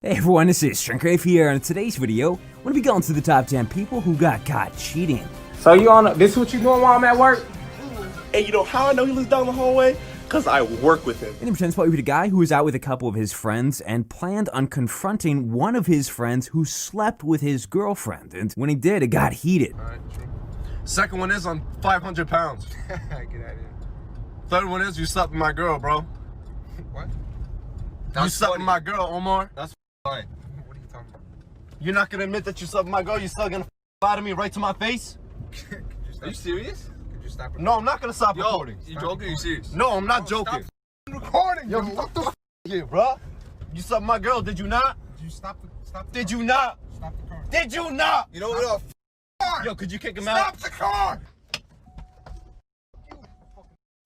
Hey everyone, this is Shrinkrave here, and in today's video, we're going to be going through the top 10 people who got caught cheating. So this is what you doing while I'm at work? And you know how I know he lives down the hallway? Because I work with him. In pretends to be the guy who was out with a couple of his friends and planned on confronting one of his friends who slept with his girlfriend, and when he did, it got heated. Alright, true. Second one is I'm 500 pounds. Get out of here. Third one is you slept with my girl, bro. What? You slept with my girl, Omar. That's fine. What are you talking about? You're not gonna admit that you slept with my girl? You're still gonna lie to me right to my face? Are you serious? Could you stop recording? No, I'm not gonna stop recording. You joking or you serious? No, I'm not joking. Stop recording, yo. What the here, bro? You slept with my girl, did you not? Did you stop the Did you not? Stop the car. Did you not? You know what? Yo, could you kick him out? Stop the car!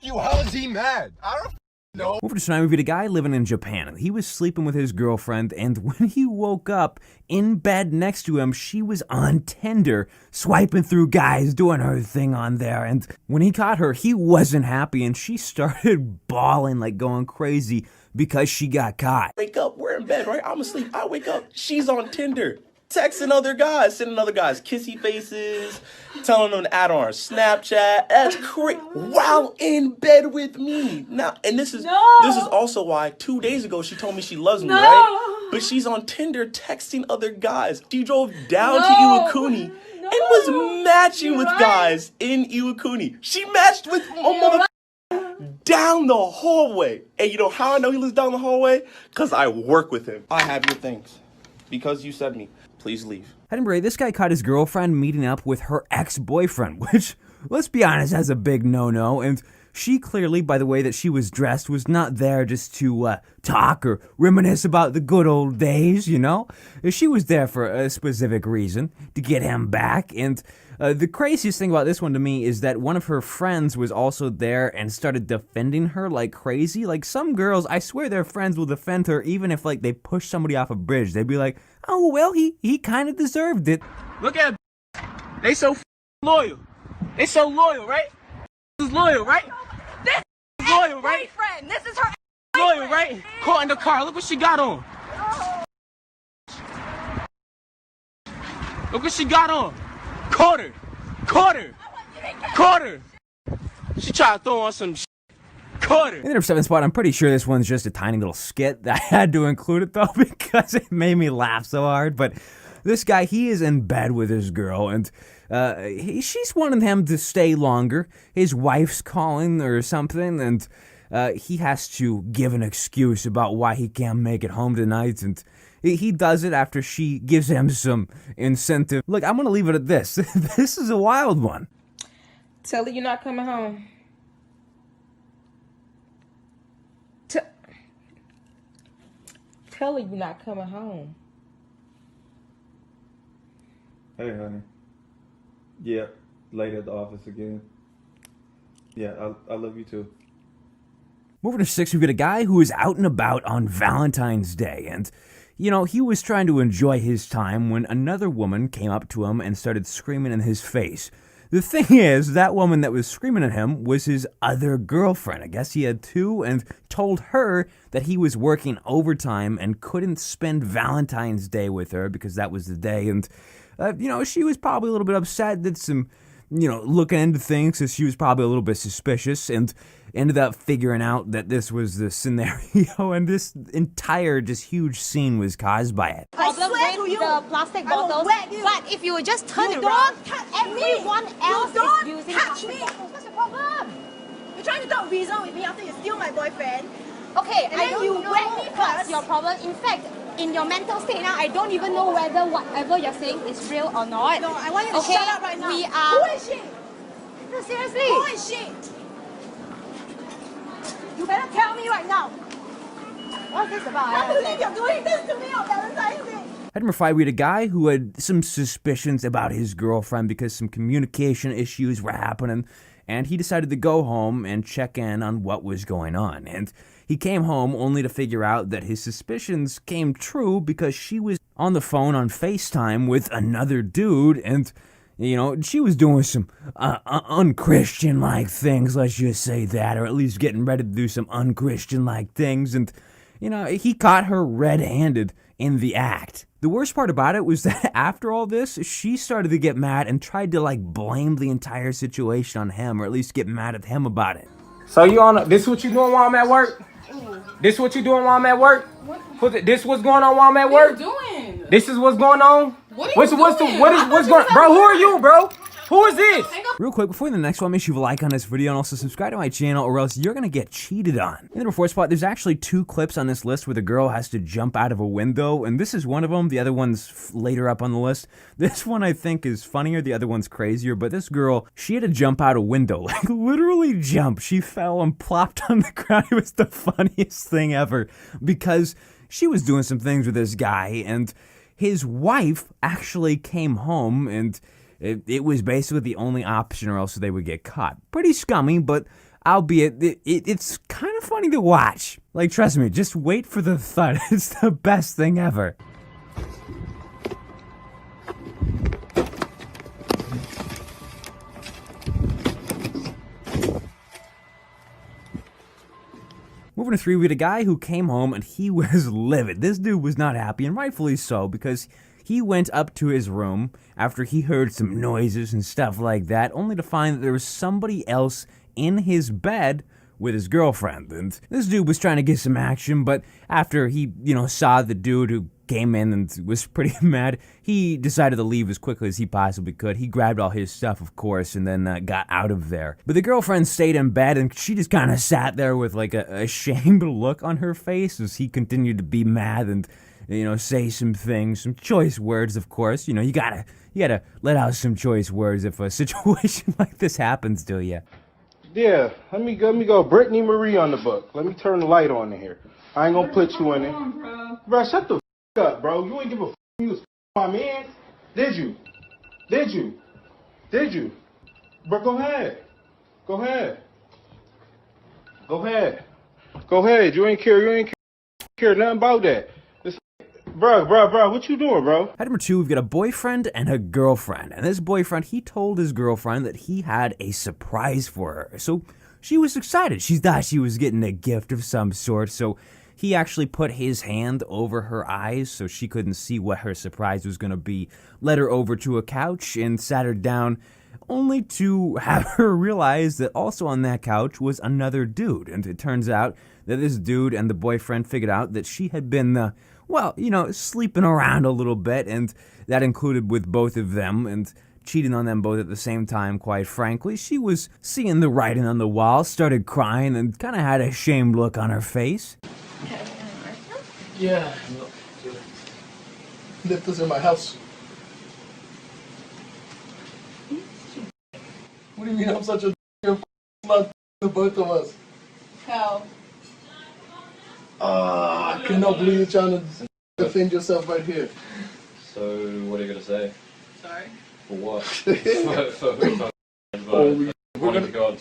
You, how is he mad? I don't know. Over to tonight, we the guy living in Japan. He was sleeping with his girlfriend, and when he woke up, in bed next to him, she was on Tinder, swiping through guys, doing her thing on there, and when he caught her, he wasn't happy, and she started bawling like going crazy because she got caught. Wake up, we're in bed, right? I'm asleep. I wake up, she's on Tinder. Texting other guys, sending other guys kissy faces, telling them to add on her Snapchat. That's crazy. While in bed with me. Now, and this is also why 2 days ago she told me she loves me, right? But she's on Tinder texting other guys. She drove down to Iwakuni and was matching with guys in Iwakuni. She matched with a mother down the hallway. And you know how I know he lives down the hallway? Because I work with him. I have your things. Because you said me. Please leave. Edinburgh, this guy caught his girlfriend meeting up with her ex-boyfriend, which, let's be honest, that's a big no-no, and she clearly, by the way that she was dressed, was not there just to talk or reminisce about the good old days, you know? She was there for a specific reason, to get him back, and the craziest thing about this one to me is that one of her friends was also there and started defending her like crazy. Like, some girls, I swear their friends will defend her even if, like, they push somebody off a bridge. They'd be like, oh, well, he kind of deserved it. Look at they so loyal. They so loyal, right? This is loyal, right? This is loyal, right? Boyfriend. This is her loyal, right? Caught in the car. Look what she got on. Look what she got on. Caught her. She tried to throw on some shit. Caught her. In the number 7 spot, I'm pretty sure this one's just a tiny little skit. I had to include it, though, because it made me laugh so hard. But this guy, he is in bed with his girl, and she's wanting him to stay longer. His wife's calling or something, and he has to give an excuse about why he can't make it home tonight, and he does it after she gives him some incentive. Look, I'm going to leave it at this. This is a wild one. Tell her you're not coming home. Tell her you're not coming home. Hey, honey. Yeah, late at the office again. Yeah, I love you too. Moving to 6, we've got a guy who is out and about on Valentine's Day, and, you know, he was trying to enjoy his time when another woman came up to him and started screaming in his face. The thing is, that woman that was screaming at him was his other girlfriend. I guess he had two, and told her that he was working overtime and couldn't spend Valentine's Day with her because that was the day, and, you know, she was probably a little bit upset, did some, you know, looking into things, because she was probably a little bit suspicious, and ended up figuring out that this was the scenario, and this entire just huge scene was caused by it. I swear to you, the plastic bottles, but if you just turn it around, everyone else is using plastic bottles. What's the problem? You're trying to talk reason with me after you steal my boyfriend. Okay, And then you wet me what's first. your problem. In fact, in your mental state now, I don't even know whether whatever you're saying is real or not. No, I want you to shut up right now. We are... Who is she? No, seriously. Who is she? You better tell me right now. What's this about? I can't believe you're doing this to me on Valentine's Day. At number 5, we had a guy who had some suspicions about his girlfriend because some communication issues were happening, and he decided to go home and check in on what was going on. And he came home only to figure out that his suspicions came true because she was on the phone on FaceTime with another dude, and, you know, she was doing some unchristian-like things, let's just say that, or at least getting ready to do some unchristian-like things, and, you know, he caught her red-handed in the act. The worst part about it was that after all this, she started to get mad and tried to like blame the entire situation on him, or at least get mad at him about it. So you on this what you doing while I'm at work? This what you doing while I'm at work? This what's going on while I'm at work? What are you doing? This is what's going on? What are you what's doing? what's going on? Bro, who are you, bro? Who is this? Real quick, before the next one, make sure you like on this video and also subscribe to my channel or else you're gonna get cheated on. In the number 4 spot, there's actually 2 clips on this list where the girl has to jump out of a window, and this is one of them. The other one's later up on the list. This one I think is funnier, the other one's crazier, but this girl, she had to jump out a window, like literally jump. She fell and plopped on the ground. It was the funniest thing ever because she was doing some things with this guy, and his wife actually came home, and it was basically the only option or else they would get caught. Pretty scummy, but albeit, it's kind of funny to watch. Like, trust me, just wait for the thud. It's the best thing ever. Moving to 3, we had a guy who came home and he was livid. This dude was not happy, and rightfully so, because he went up to his room after he heard some noises and stuff like that, only to find that there was somebody else in his bed with his girlfriend. And this dude was trying to get some action, but after he, saw the dude who came in and was pretty mad, he decided to leave as quickly as he possibly could. He grabbed all his stuff, of course, and then got out of there. But the girlfriend stayed in bed, and she just kind of sat there with like a ashamed look on her face as he continued to be mad and say some things, some choice words, of course. You gotta let out some choice words if a situation like this happens to you. Yeah, let me go. Brittany Marie on the book. Let me turn the light on in here. I ain't gonna put you in it. Bro, shut the up, bro. You ain't give a you was my man. Did you? Bro, go ahead. Go ahead. You ain't care nothing about that. Bro, what you doing, bro? At number 2, we've got a boyfriend and a girlfriend. And this boyfriend, he told his girlfriend that he had a surprise for her. So she was excited. She thought she was getting a gift of some sort. So he actually put his hand over her eyes so she couldn't see what her surprise was going to be. Led her over to a couch and sat her down, only to have her realize that also on that couch was another dude. And it turns out that this dude and the boyfriend figured out that she had been sleeping around a little bit, and that included with both of them, and cheating on them both at the same time, quite frankly. She was seeing the writing on the wall, started crying, and kind of had a shamed look on her face. Yeah. Left us in my house. What do you mean I'm such a slut to both of us? How? I cannot believe you're trying to defend yourself right here. So, what are you going to say? Sorry? For what?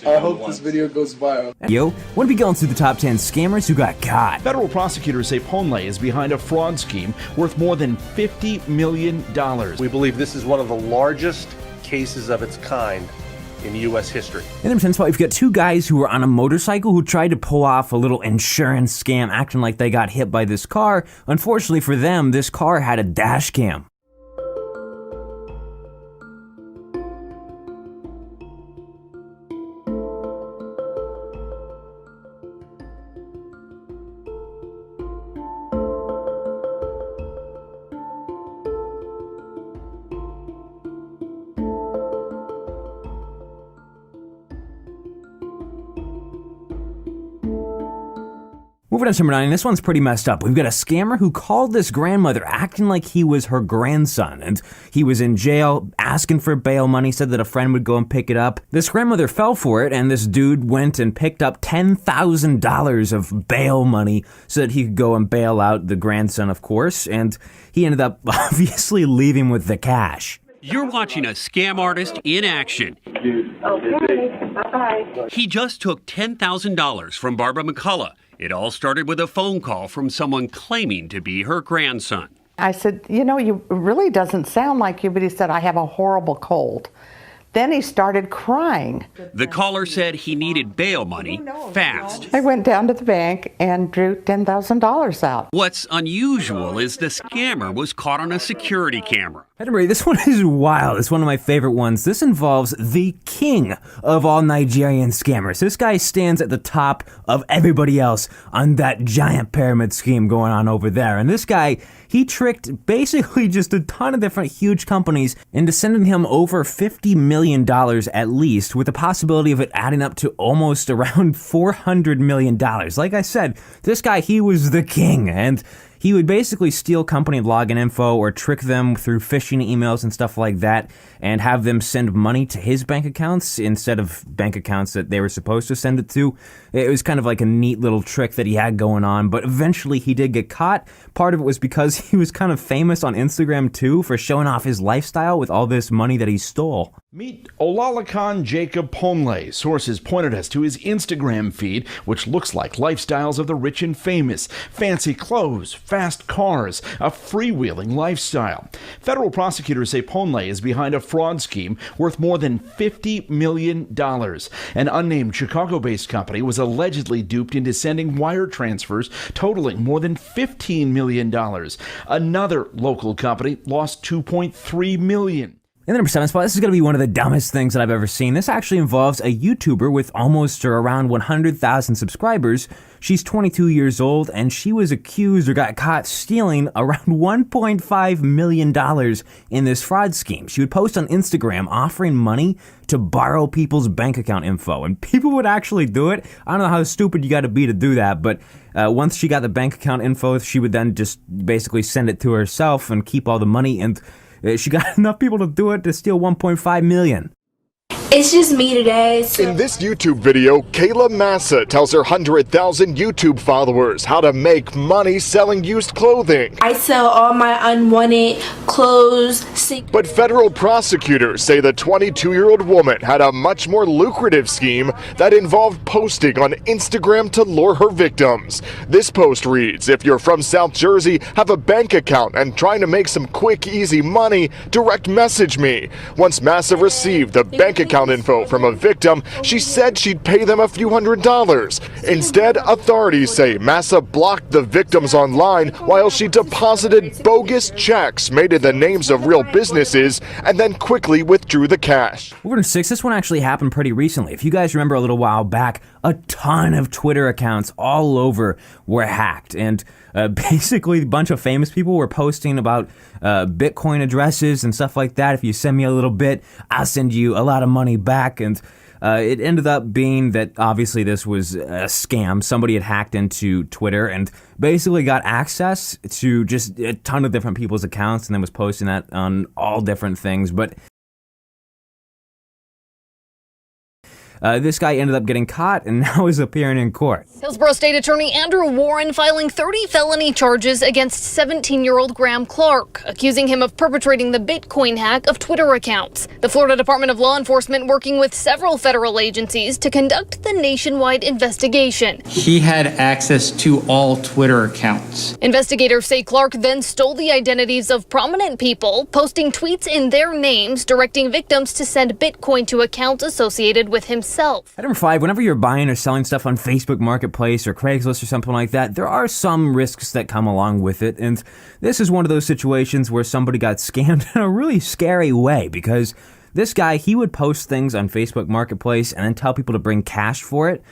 I hope this video goes viral. Yo, when we go through the top 10 scammers who got caught. Federal prosecutors say Ponley is behind a fraud scheme worth more than $50 million. We believe this is one of the largest cases of its kind in U.S. history. In number 10 spot, we've got 2 guys who were on a motorcycle who tried to pull off a little insurance scam, acting like they got hit by this car. Unfortunately for them, this car had a dash cam. Moving on to number 9, this one's pretty messed up. We've got a scammer who called this grandmother acting like he was her grandson, and he was in jail asking for bail money, said that a friend would go and pick it up. This grandmother fell for it, and this dude went and picked up $10,000 of bail money so that he could go and bail out the grandson, of course, and he ended up obviously leaving with the cash. You're watching a scam artist in action. Okay, bye-bye. He just took $10,000 from Barbara McCullough. It all started with a phone call from someone claiming to be her grandson. I said, you really doesn't sound like you, but he said, I have a horrible cold. Then he started crying. The caller said he needed bail money fast. I went down to the bank and drew $10,000 out. What's unusual is the scammer was caught on a security camera. Henry, this one is wild. It's one of my favorite ones. This involves the king of all Nigerian scammers. This guy stands at the top of everybody else on that giant pyramid scheme going on over there. And this guy, he tricked basically just a ton of different huge companies into sending him over $50 million at least, with the possibility of it adding up to almost around $400 million. Like I said, this guy, he was the king, and he would basically steal company login info or trick them through phishing emails and stuff like that and have them send money to his bank accounts instead of bank accounts that they were supposed to send it to. It was kind of like a neat little trick that he had going on, but eventually he did get caught. Part of it was because he was kind of famous on Instagram too for showing off his lifestyle with all this money that he stole. Meet Olalekan Jacob Ponle. Sources pointed us to his Instagram feed, which looks like lifestyles of the rich and famous. Fancy clothes, fast cars, a freewheeling lifestyle. Federal prosecutors say Ponle is behind a fraud scheme worth more than $50 million. An unnamed Chicago-based company was allegedly duped into sending wire transfers totaling more than $15 million. Another local company lost $2.3 million. In the number 7 spot, this is going to be one of the dumbest things that I've ever seen. This actually involves a YouTuber with almost or around 100,000 subscribers. She's 22 years old, and she was accused or got caught stealing around $1.5 million in this fraud scheme. She would post on Instagram offering money to borrow people's bank account info, and people would actually do it. I don't know how stupid you got to be to do that, but once she got the bank account info, she would then just basically send it to herself and keep all the money, and she got enough people to do it to steal $1.5 million. It's just me today. In this YouTube video, Kayla Massa tells her 100,000 YouTube followers how to make money selling used clothing. I sell all my unwanted clothes. But federal prosecutors say the 22-year-old woman had a much more lucrative scheme that involved posting on Instagram to lure her victims. This post reads, "If you're from South Jersey, have a bank account, and trying to make some quick, easy money, direct message me." Once Massa received the bank account info from a victim, she said she'd pay them a few $100s. Instead, authorities say Massa blocked the victims online while she deposited bogus checks made in the names of real businesses and then quickly withdrew the cash. Over to 6, this one actually happened pretty recently. If you guys remember a little while back, a ton of Twitter accounts all over were hacked, and basically a bunch of famous people were posting about Bitcoin addresses and stuff like that. If you send me a little bit, I'll send you a lot of money back. And it ended up being that obviously this was a scam. Somebody had hacked into Twitter and basically got access to just a ton of different people's accounts and then was posting that on all different things. But this guy ended up getting caught and now is appearing in court. Hillsborough State Attorney Andrew Warren filing 30 felony charges against 17-year-old Graham Clark, accusing him of perpetrating the Bitcoin hack of Twitter accounts. The Florida Department of Law Enforcement working with several federal agencies to conduct the nationwide investigation. He had access to all Twitter accounts. Investigators say Clark then stole the identities of prominent people, posting tweets in their names, directing victims to send Bitcoin to accounts associated with himself. At number 5, whenever you're buying or selling stuff on Facebook Marketplace or Craigslist or something like that, there are some risks that come along with it. And this is one of those situations where somebody got scammed in a really scary way, because this guy, he would post things on Facebook Marketplace and then tell people to bring cash for it.